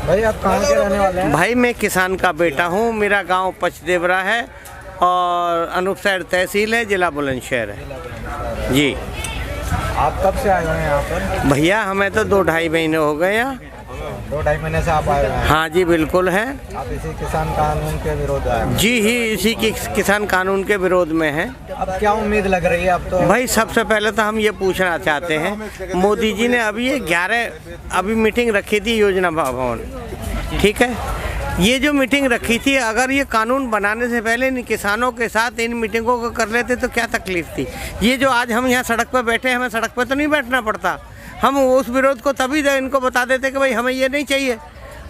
भाई आप कहाँ के रहने वाले हैं? भाई मैं किसान का बेटा हूँ। मेरा गांव पचदेवरा है और अनूपसैड तहसील है, जिला बुलंदशहर है जी। आप कब से आए हुए हैं यहाँ पर? भैया हमें तो 2-2.5 महीने हो गए यहाँ। 2-2.5 महीने से आप आए हुए हैं? हाँ जी बिल्कुल है। आप इसी किसान कानून के विरोध आए हैं? जी ही इसी की किसान कानून के विरोध में हैं। अब क्या उम्मीद लग रही है अब तो? भाई सबसे पहले तो हम ये पूछना चाहते हैं, मोदी जी ने अभी ये 11 अभी मीटिंग रखी थी योजना भवन, ठीक है। ये जो मीटिंग रखी थी, अगर ये कानून बनाने से पहले इन किसानों के साथ इन मीटिंगों को कर लेते तो क्या तकलीफ थी। ये जो आज हम यहाँ सड़क पर बैठे, हमें सड़क पर तो नहीं बैठना पड़ता। हम उस विरोध को तभी इनको बता देते कि भाई हमें ये नहीं चाहिए।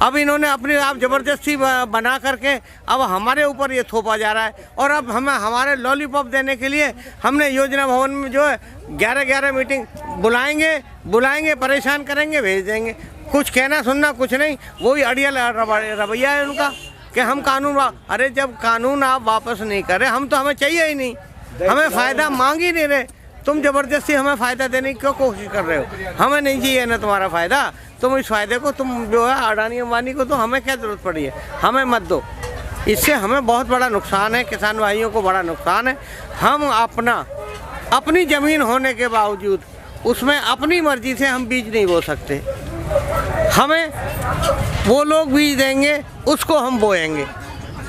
अब इन्होंने अपने आप ज़बरदस्ती बना करके अब हमारे ऊपर ये थोपा जा रहा है। और अब हमें हमारे लॉलीपॉप देने के लिए हमने योजना भवन में जो है 11 मीटिंग बुलाएंगे, परेशान करेंगे, भेज देंगे। कुछ कहना सुनना कुछ नहीं, वही अड़ियल रवैया है उनका कि हम कानून अरे जब कानून आप वापस नहीं करे, हम तो हमें चाहिए ही नहीं, हमें फ़ायदा मांग ही नहीं रहे। तुम ज़बरदस्ती हमें फ़ायदा देने की क्यों कोशिश कर रहे हो? हमें नहीं चाहिए ना तुम्हारा फ़ायदा। तुम इस फ़ायदे को तुम जो है अडानी अंबानी को, तो हमें क्या ज़रूरत पड़ी है, हमें मत दो। इससे हमें बहुत बड़ा नुकसान है, किसान भाइयों को बड़ा नुकसान है। हम अपनी ज़मीन होने के बावजूद उसमें अपनी मर्ज़ी से हम बीज नहीं बो सकते। हमें वो लोग बीज देंगे, उसको हम बोएंगे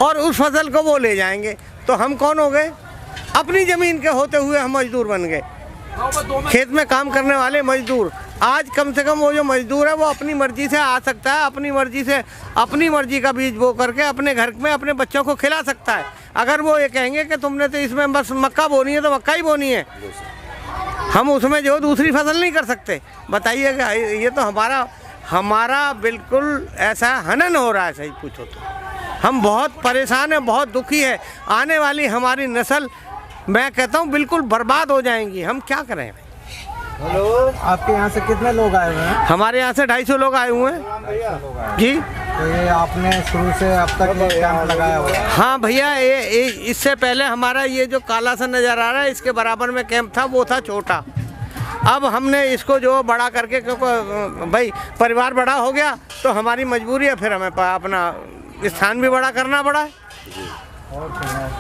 और उस फसल को वो ले जाएंगे, तो हम कौन हो गए? अपनी ज़मीन के होते हुए हम मजदूर बन गए, खेत में काम करने वाले मजदूर। आज कम से कम वो जो मजदूर है वो अपनी मर्जी से आ सकता है, अपनी मर्जी से अपनी मर्जी का बीज बो करके अपने घर में अपने बच्चों को खिला सकता है। अगर वो ये कहेंगे कि तुमने तो इसमें बस मक्का बोनी है तो मक्का ही बोनी है, हम उसमें जो दूसरी फसल नहीं कर सकते। बताइएगा, ये तो हमारा बिल्कुल ऐसा हनन हो रहा है। सही पूछो तो हम बहुत परेशान हैं, बहुत दुखी है। आने वाली हमारी नस्ल, मैं कहता हूँ, बिल्कुल बर्बाद हो जाएंगी। हम क्या करें? हेलो, आपके यहाँ से कितने लोग आए हुए हैं? हमारे यहाँ से 250 लोग आए हुए हैं जी। तो ये आपने शुरू से अब तक ये कैंप लगाया हुआ है? हाँ भैया, ये इससे पहले हमारा ये जो काला सा नज़र आ रहा है, इसके बराबर में कैंप था, वो था छोटा। अब हमने इसको जो बड़ा करके, क्योंकि भाई परिवार बड़ा हो गया तो हमारी मजबूरी है, फिर हमें अपना स्थान भी बड़ा करना पड़ा है।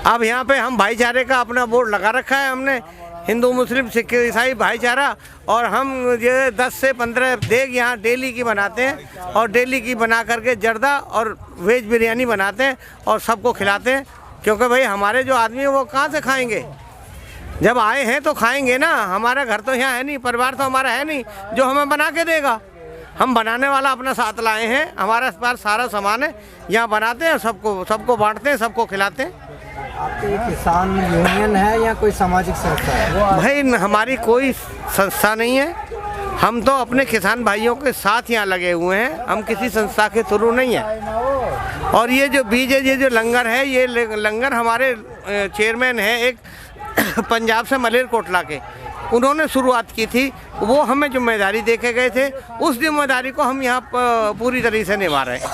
अब यहाँ पे हम भाईचारे का अपना बोर्ड लगा रखा है हमने, हिंदू मुस्लिम सिख ईसाई भाईचारा। और हम ये 10 से 15 देग यहाँ डेली की बनाते हैं और डेली की बना करके जर्दा और वेज बिरयानी बनाते हैं और सबको खिलाते हैं। क्योंकि भाई हमारे जो आदमी हैं वो कहाँ से खाएंगे? जब आए हैं तो खाएंगे ना। हमारा घर तो यहाँ है नहीं, परिवार तो हमारा है नहीं जो हमें बना के देगा। हम बनाने वाला अपना साथ लाए हैं, हमारे पास सारा सामान है, यहाँ बनाते हैं, सबको बांटते हैं, सबको खिलाते हैं। आपकी किसान यूनियन है या कोई सामाजिक संस्था है? भाई हमारी कोई संस्था नहीं है, हम तो अपने किसान भाइयों के साथ यहाँ लगे हुए हैं, हम किसी संस्था के थ्रू नहीं है। और ये जो बीज है, ये जो लंगर है, ये लंगर हमारे चेयरमैन है एक पंजाब से मलेरकोटला के, उन्होंने शुरुआत की थी। वो हमें जिम्मेदारी दे के गए थे, उस जिम्मेदारी को हम यहाँ पूरी तरीके से निभा रहे हैं।